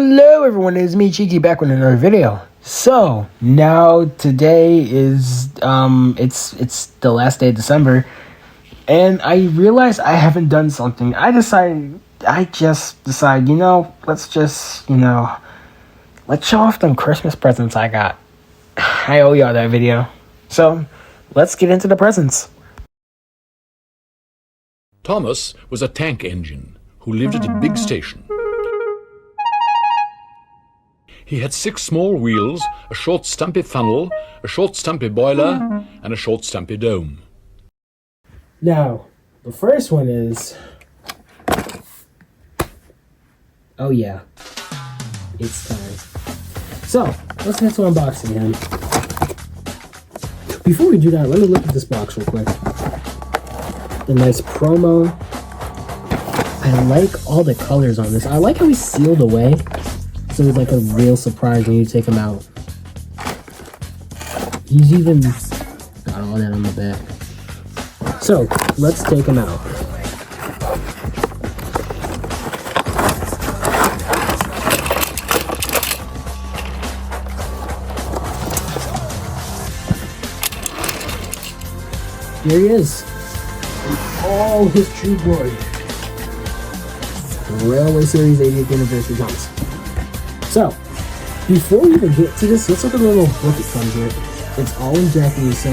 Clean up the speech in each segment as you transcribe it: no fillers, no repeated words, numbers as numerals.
Hello everyone, it's me Cheeky back with another video. So now today is it's the last day of December, and I realized I haven't done something. I just decided, let's let's show off them Christmas presents I got. I owe y'all that video. So let's get into the presents. Thomas was a tank engine who lived at a big station. He had 6 small wheels, a short stumpy funnel, a short stumpy boiler, and a short stumpy dome. Now, the first one is... oh yeah, it's time. So, let's get to unboxing him. Before we do that, let me look at this box real quick. The nice promo. I like all the colors on this. I like how he's sealed away. So it's like a real surprise when you take him out. He's even got all that on the back. So, let's take him out. Here he is. In all his true glory. Railway Series 80th Anniversary Thomas. So, before we even get to this, let's look at the little book it comes with. It's all in Japanese, so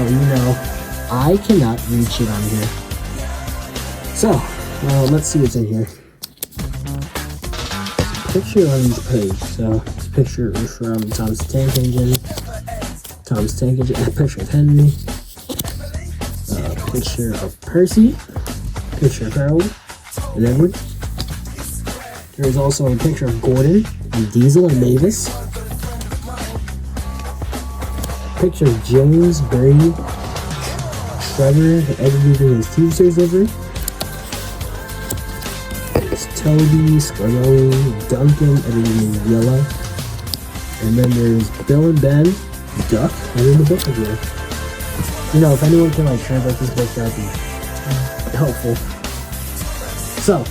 I cannot read shit on here. So, let's see what's in here. It's a picture on each page. So, this picture is from Thomas Tank Engine, a picture of Henry, a picture of Percy, a picture of Harold and Edward. There's also a picture of Gordon and Diesel and Mavis. Picture of James, Brady, Trevor, editing his Tuesdays livery. There's Toby, Scarlett, Duncan, editing his Yellow. And then there's Bill and Ben, Duck, and then the book is here. If anyone can translate this book, that'd be helpful. So,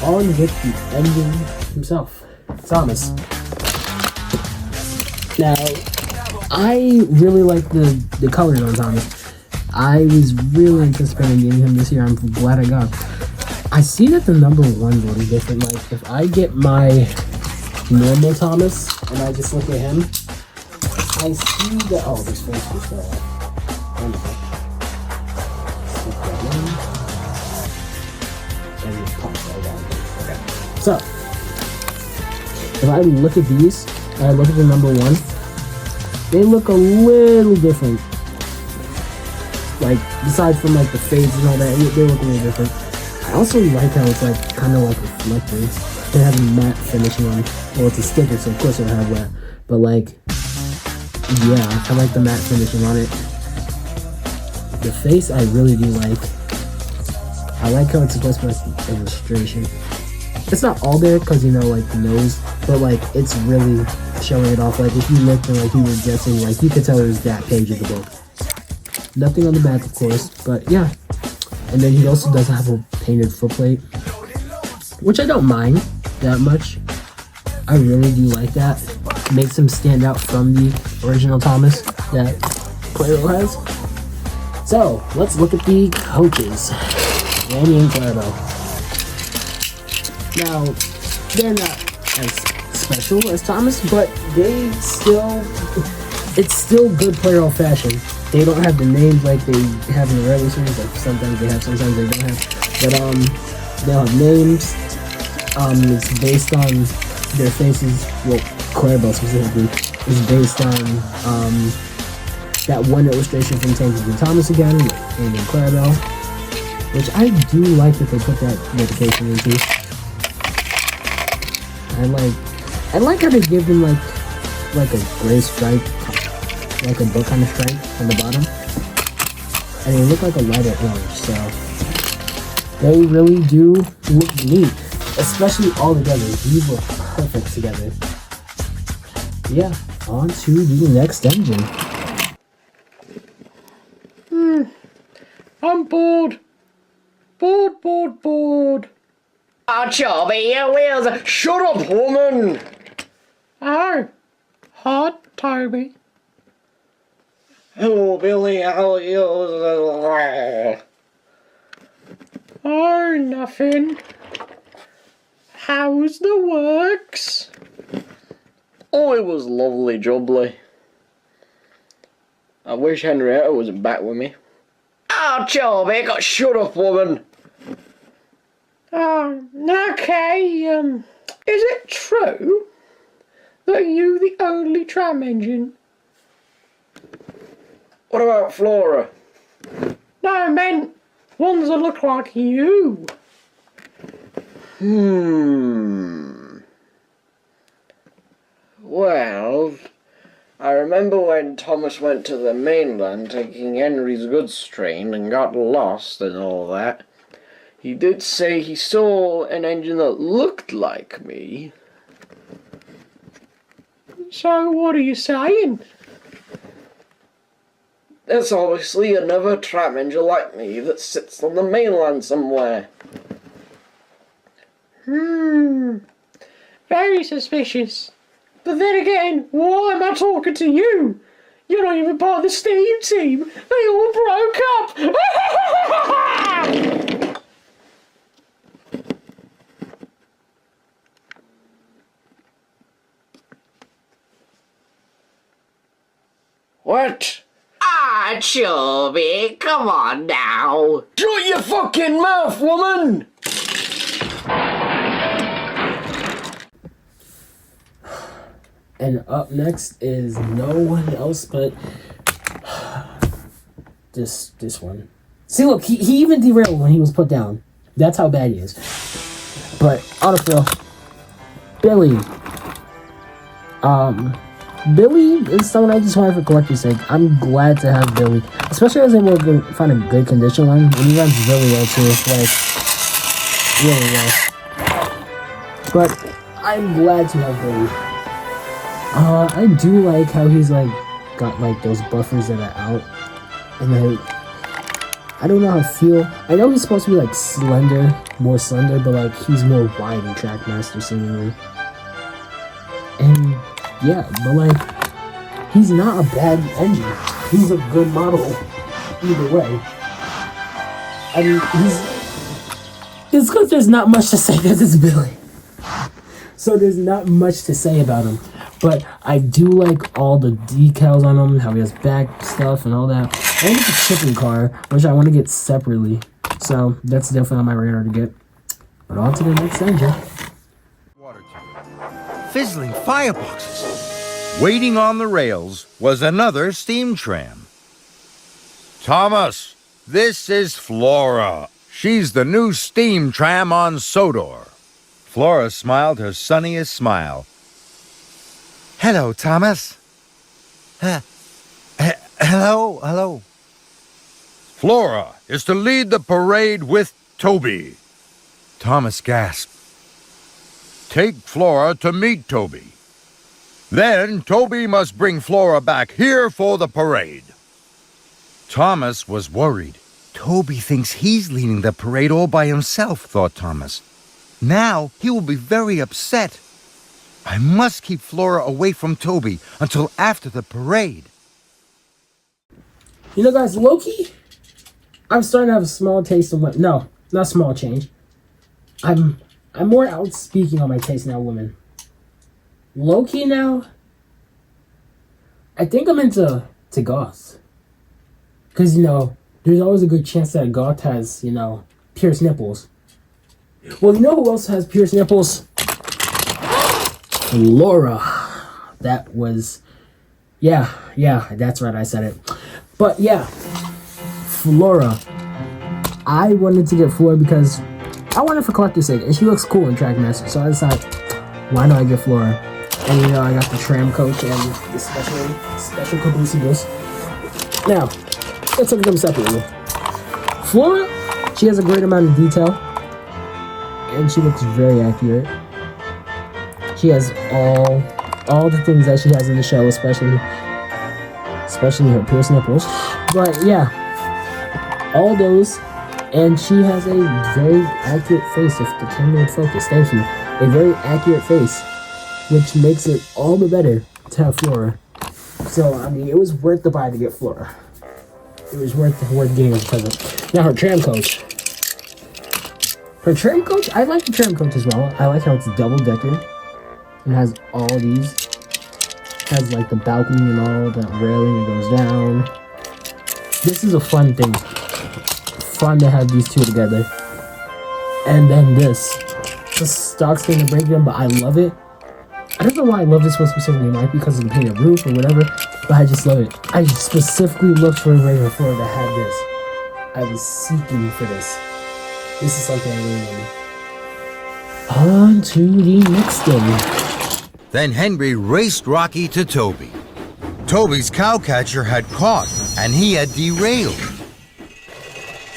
on with the engine himself, Thomas. Now, I really like the colors on Thomas. I was really anticipating getting him this year. I'm glad I got him. I see that the number 1's a little different. Like, if I get my normal Thomas and I just look at him, I see that, oh, this face just fell off. Wonderful. Stick that in. And it pops right down. Okay. So, if I look at these, I look at the number 1, they look a little different. Like, aside from the fades and all that, they look a little different. I also like how it's kind of like reflective. They have a matte finishing on it. Well, it's a sticker, so of course it'll have that. But yeah, I like the matte finishing on it. The face I really do like. I like how it's supposed to be an illustration. It's not all there because the nose, but it's really showing it off. If you looked and you were guessing, you could tell it was that page of the book. Nothing on the back, of course, but yeah. And then he also does have a painted footplate, which I don't mind that much. I really do like that. Makes him stand out from the original Thomas that Clairol has. So, let's look at the coaches. Randy and Clarabelle. Now, they're not as special as Thomas, but it's still good Clairol fashion. They don't have the names like they have in the regular series. Sometimes they have, sometimes they don't have. But they'll have names. It's based on their faces. Well, Clarabelle specifically is based on that one illustration from Tank Engine Thomas again, and Clarabelle, which I do like that they put that dedication into. I like how they give them like a gray stripe, like a book kind of stripe on the bottom, and they look like a lighter orange. So they really do look neat, especially all together. These look perfect together. Yeah, on to the next engine. I'm bored. Bored. Oh, Chubby, your wheels. Shut up, woman. Oh, hi, Toby. Hello, Billy. How are you? Oh, nothing. How's the works? Oh, it was lovely, jubbly. I wish Henrietta was back with me. Oh, Joby, shut up, woman. Oh, okay, is it true that you the only tram engine? What about Flora? No, I meant ones that look like you. Well, I remember when Thomas went to the mainland taking Henry's goods train and got lost and all that. He did say he saw an engine that looked like me. So what are you saying? There's obviously another tram engine like me that sits on the mainland somewhere. Very suspicious. But then again, why am I talking to you? You're not even part of the Steam team. They all broke up. What? Ah, Chubby, come on now. Shut your fucking mouth, woman! And up next is no one else but this one. See, look, he even derailed when he was put down. That's how bad he is. But autofill, Billy. Billy is someone I just wanted for collector's sake. I'm glad to have Billy, especially as I was able to find a good condition one. And he runs really well too, like really well. But I'm glad to have Billy. I do like how he's like got like those buffers that are out, and then I don't know how to feel. I know he's supposed to be like slender, more slender, but like he's more wide in Trackmaster seemingly. And yeah, but like he's not a bad engine. He's a good model either way. I mean, it's because there's not much to say because it's Billy. So there's not much to say about him. But I do like all the decals on him, how he has back stuff and all that. I want to get the shipping car, which I want to get separately. So that's definitely on my radar to get. But on to the next engine. Fizzling fireboxes. Waiting on the rails was another steam tram. Thomas, this is Flora. She's the new steam tram on Sodor. Flora smiled her sunniest smile. Hello, Thomas. Hello. Flora is to lead the parade with Toby. Thomas gasped. Take Flora to meet Toby. Then Toby must bring Flora back here for the parade. Thomas was worried. Toby thinks he's leading the parade all by himself, thought Thomas. Now he will be very upset. I must keep Flora away from Toby until after the parade. You know, guys, Loki, I'm starting to have a small taste of women. No, not small change. I'm more outspeaking on my taste now, women. Loki now, I think I'm into goths. Because, you know, there's always a good chance that a goth has, you know, pierced nipples. Well, you know who else has pierced nipples? Laura. That was... Yeah, that's right, I said it. But, yeah, Flora. I wanted to get Flora because I wanted for collector's sake, and she looks cool in Trackmaster, so I decided, why not I get Flora? And, you know, I got the tram coach and the special cabooses. Now, let's look at them separately. Flora, she has a great amount of detail, and she looks very accurate. She has all the things that she has in the show, especially her pierced nipples. But yeah, all those, and she has a very accurate face. If the camera would focus, thank you. A very accurate face. which makes it all the better to have Flora. So, I mean, it was worth the buy to get Flora. It was worth getting as a present. Now, her tram coach. Her tram coach, I like the tram coach as well. I like how it's double-decker. It has all these. It has, like, the balcony and all, that railing that goes down. This is a fun thing. Fun to have these two together. And then this. The stock's going to break them, but I love it. I don't know why I love this one specifically. It might be because of the painted roof or whatever, but I just love it. I specifically looked for a regular floor that had this. I was seeking for this. This is something I really wanted. On to the next thing. Then Henry raced Rocky to Toby. Toby's cowcatcher had caught, and he had derailed.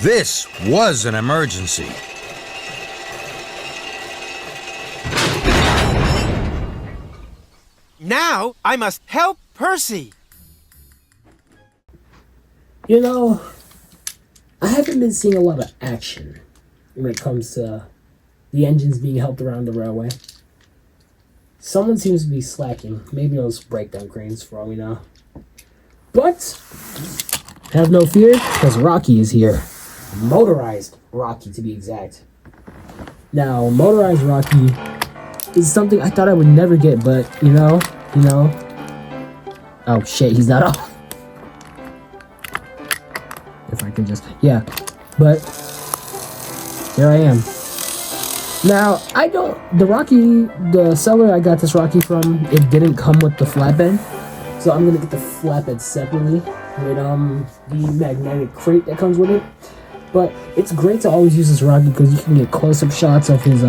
This was an emergency. Now I must help Percy. You know, I haven't been seeing a lot of action when it comes to the engines being helped around the railway. Someone seems to be slacking. Maybe those breakdown cranes for all we know. But have no fear, because Rocky is here. Motorized Rocky, to be exact. Now, motorized Rocky is something I thought I would never get, but you know. Oh shit, he's not off. If I can just, yeah. But there I am. Now, the seller I got this Rocky from, it didn't come with the flatbed. So I'm gonna get the flatbed separately with the magnetic crate that comes with it. But it's great to always use this Rocky because you can get close-up shots of his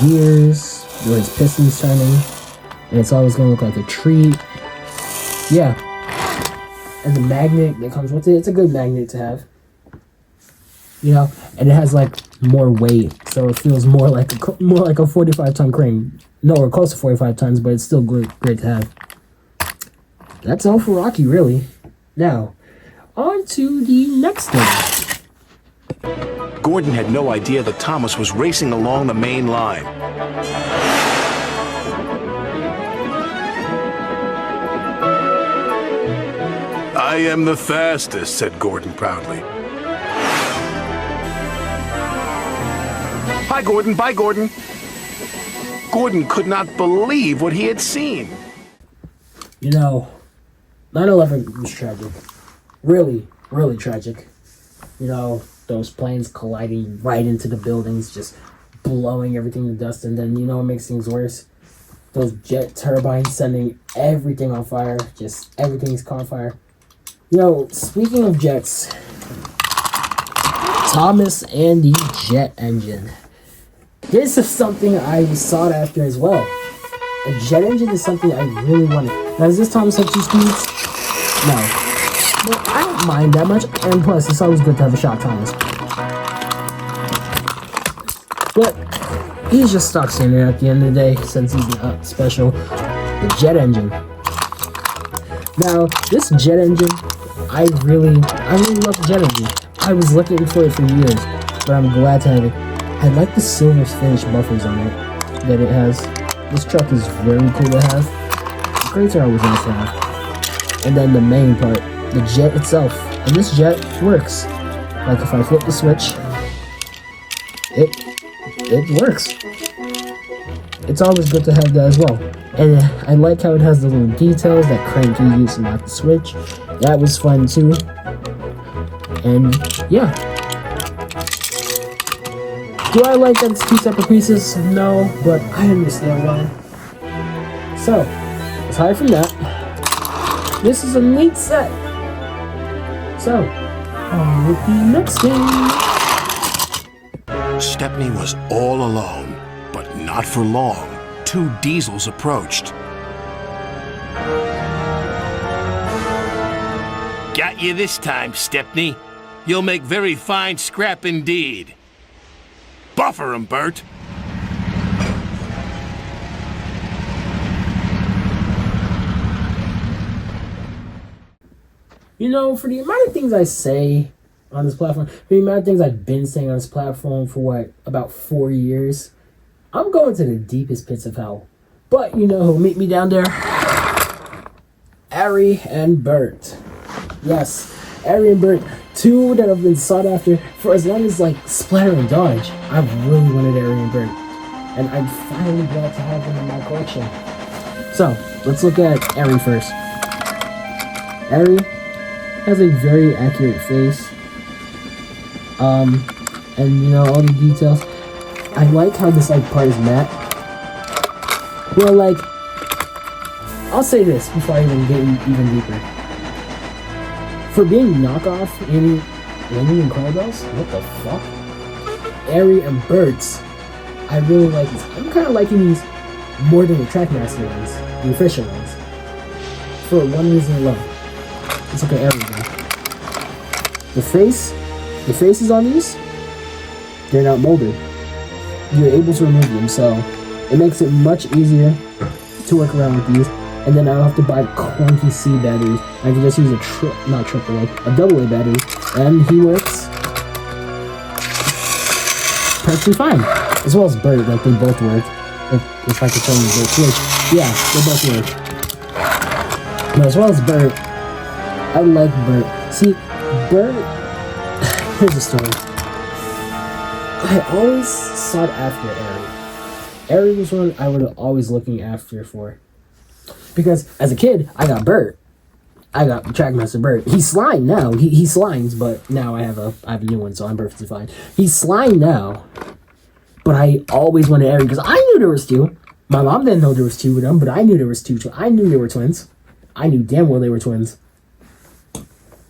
gears, or his pistons turning, and it's always gonna look like a treat. Yeah. And the magnet that comes with it, it's a good magnet to have. You know, and it has like more weight, so it feels more like a 45-ton crane. No, or close to 45 tons, but it's still great to have. That's all for Rocky, really. Now, on to the next thing. Gordon had no idea that Thomas was racing along the main line. I am the fastest, said Gordon proudly. Bye, Gordon. Bye, Gordon. Gordon could not believe what he had seen. You know, 9/11 was tragic. Really, really tragic. You know, those planes colliding right into the buildings, just blowing everything to dust. And then, you know what makes things worse? Those jet turbines sending everything on fire. Just everything's caught on fire. You know, speaking of jets, Thomas and the jet engine. This is something I sought after as well. A jet engine is something I really wanted. Now, does this Thomas have 2 speeds? No. But I don't mind that much, and plus, it's always good to have a shock Thomas. But he's just stuck standard at the end of the day, since he's not special. The jet engine. Now, this jet engine, I really love the jet engine. I was looking for it for years, but I'm glad to have it. I like the silver finish buffers on it that it has. This truck is very cool to have. The crates are always nice to have. And then the main part, the jet itself. And this jet works. Like if I flip the switch, it works. It's always good to have that as well. And I like how it has the little details that crank you use to lock the switch. That was fun too. And yeah. Do I like that it's 2 separate pieces? No, but I understand why. So, aside from that, this is a neat set. So, on with the next thing. Stepney was all alone, but not for long. 2 diesels approached. Got you this time, Stepney. You'll make very fine scrap indeed. Buffer 'em, Bert. You know, for the amount of things I say on this platform, for the amount of things I've been saying on this platform for about 4 years, I'm going to the deepest pits of hell But you know who'll meet me down there? Ari and Bert. Yes, Ari and Bert, two that have been sought after for as long as like Splatter and Dodge. I've really wanted Ari and Bert, and I'm finally glad to have them in my collection. So let's look at Ari first. Ari has a very accurate face. And you know all the details. I like how this like part is matte. Well, like, I'll say this before I even get even deeper. For being knockoff Annie and Carlbell's, what the fuck? Ari and Bert's, I really like these. I'm kind of liking these more than the Trackmaster ones, the official ones. For one reason alone. Let's look at Ari though. The faces on these, they're not molded. You're able to remove them, so it makes it much easier to work around with these. And then I don't have to buy clunky C batteries. I can just use a double A battery, and he works perfectly fine. As well as Bert, like they both work. If I could tell you both work. Yeah, they both work. But as well as Bert, I like Bert. See, Bert, here's the story. I always sought after Ari. Ari was one I was always looking after for. Because as a kid, I got Bert. I got Trackmaster Bert. He's slime now. He slimes, but now I have a new one, so I'm perfectly fine. He's slime now. But I always wanted Ari because I knew there was two. My mom didn't know there was two of them, but I knew there was two. I knew they were twins. I knew damn well they were twins.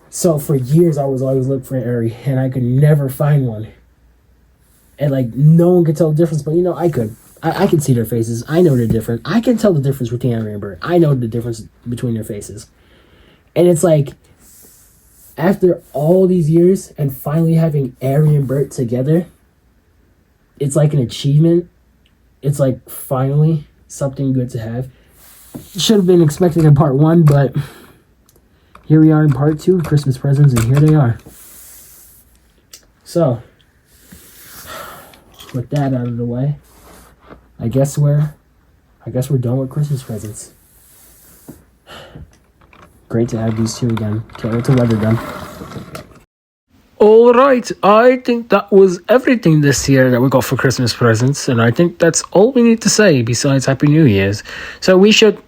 So for years, I was always looking for Ari, and I could never find one. And like no one could tell the difference, but you know I could. I can see their faces. I know they're different. I can tell the difference between Ari and Bert. I know the difference between their faces. And it's like, after all these years and finally having Ari and Bert together, it's like an achievement. It's like finally something good to have. Should have been expected in part 1, but here we are in part 2 of Christmas presents, and here they are. So, with that out of the way, I guess we're done with Christmas presents. Great to have these two again. Can't wait to weather them. Alright, I think that was everything this year that we got for Christmas presents, and I think that's all we need to say besides Happy New Year's. So we should...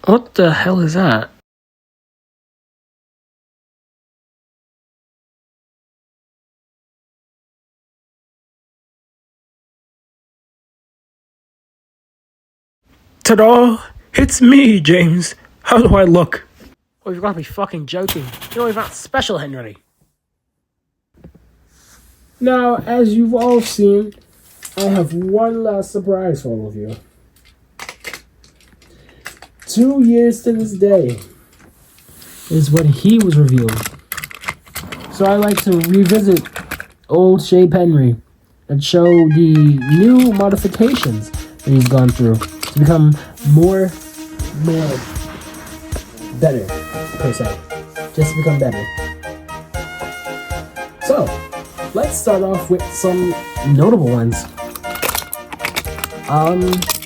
What the hell is that? Ta-da! It's me, James. How do I look? Oh, you've got to be fucking joking. You know, we've got special Henry. Now, as you've all seen, I have one last surprise for all of you. 2 years to this day is when he was revealed. So I like to revisit old Shape Henry and show the new modifications that he's gone through to become more better, per se. Just to become better. So, let's start off with some notable ones.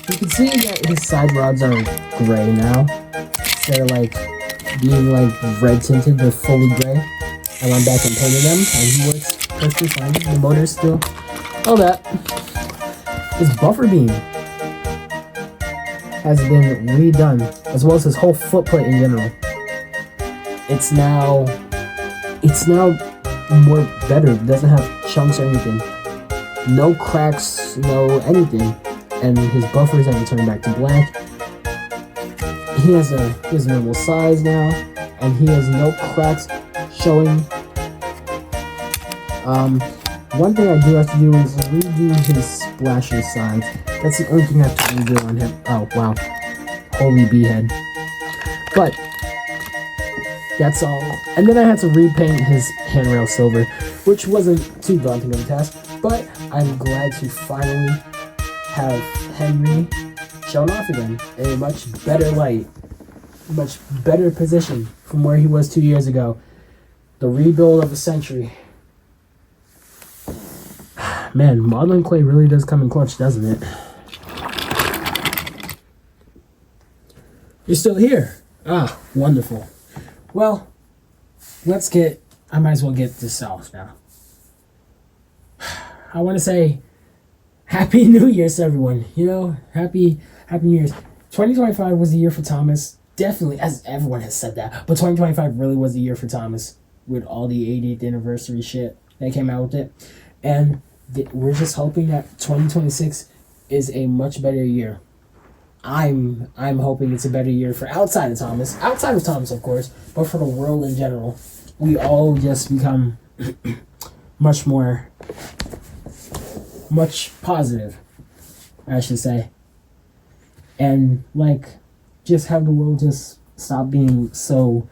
You can see that his side rods are gray now. Instead of like being like red tinted, they're fully gray. I went back and painted them, and he works perfectly fine. The motor's still all that. His buffer beam has been redone, as well as his whole footplate in general. It's now more better. It doesn't have chunks or anything. No cracks, no anything. And his buffers haven't turned back to black. He has a normal size now, and he has no cracks showing. One thing I do have to do is redo his splasher sides. That's the only thing I have to redo on him. Oh wow, holy beehead! But that's all. And then I had to repaint his handrail silver, which wasn't too daunting of a task. But I'm glad to finally have Henry shown off again in a much better light, much better position from where he was 2 years ago. The rebuild of the century. Man, modeling clay really does come in clutch, doesn't it? You're still here. Ah, wonderful. Well, I might as well get this off now. I want to say Happy New Year's to everyone. You know, Happy New Year's. 2025 was the year for Thomas. Definitely, as everyone has said that. But 2025 really was the year for Thomas with all the 80th anniversary shit that came out with it. And we're just hoping that 2026 is a much better year. I'm hoping it's a better year for outside of Thomas, of course, but for the world in general. We all just become much positive, I should say. And like, just have the world just stop being so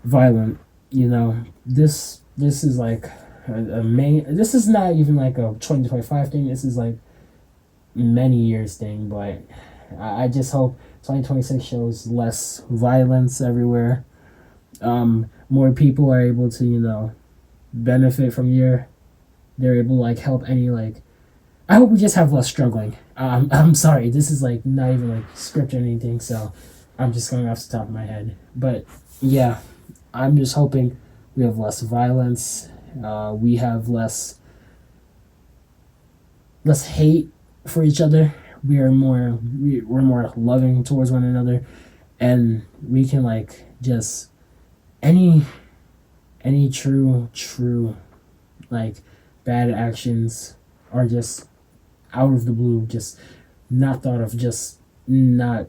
violent. You know, this is like this is not even like a 2025 thing. This is like many years thing, but I just hope 2026 shows less violence everywhere. More people are able to, you know, benefit from they're able to like help any like. I hope we just have less struggling. I'm sorry, this is like not even like script or anything, so I'm just going off the top of my head. But yeah, I'm just hoping we have less violence. We have less hate for each other. We're more loving towards one another, and we can like just any true like bad actions are just out of the blue, just not thought of, just not.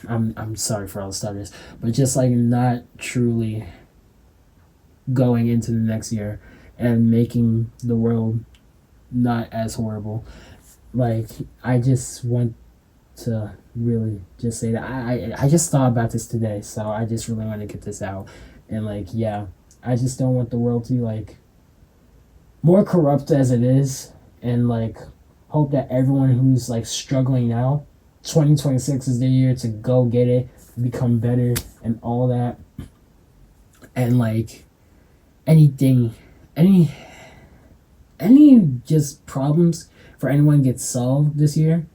I'm sorry for all the stutters, but just like not truly going into the next year and making the world not as horrible. Like, I just want to really just say that I just thought about this today, so I just really want to get this out. And like, yeah, I just don't want the world to be like more corrupt as it is, and like hope that everyone who's like struggling now, 2026 is the year to go get it, become better and all that. And like any just problems for anyone gets solved this year.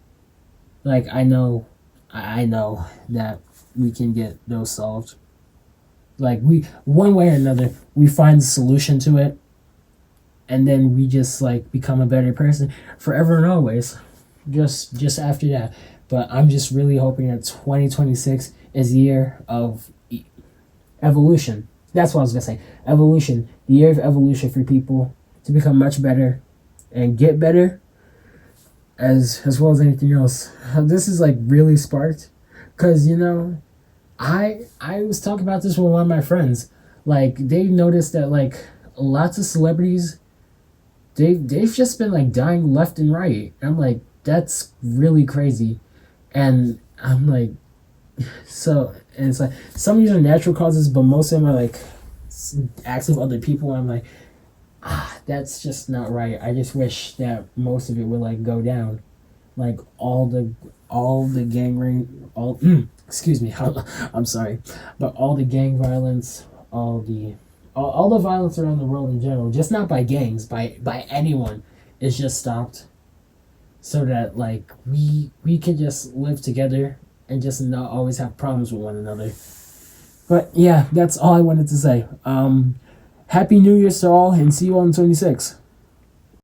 Like, I know that we can get those solved. Like, we, one way or another, we find a solution to it, and then we just like become a better person forever and always. Just after that. But I'm just really hoping that 2026 is the year of evolution. That's what I was gonna say. Evolution. The year of evolution for people to become much better and get better, as well as anything else. This is like really sparked, cause you know, I was talking about this with one of my friends. Like, they noticed that like lots of celebrities, they've just been like dying left and right. And I'm like, that's really crazy. And I'm like, so, and it's like some of these are natural causes, but most of them are like acts of other people. And I'm like, that's just not right. I just wish that most of it would like go down, like all the gang excuse me, I'm sorry, but all the gang violence, all the violence around the world in general, just not by gangs, by anyone, is just stopped, so that like we can just live together and just not always have problems with one another. But yeah, that's all I wanted to say. Happy New Year's to all, and see you all in 26.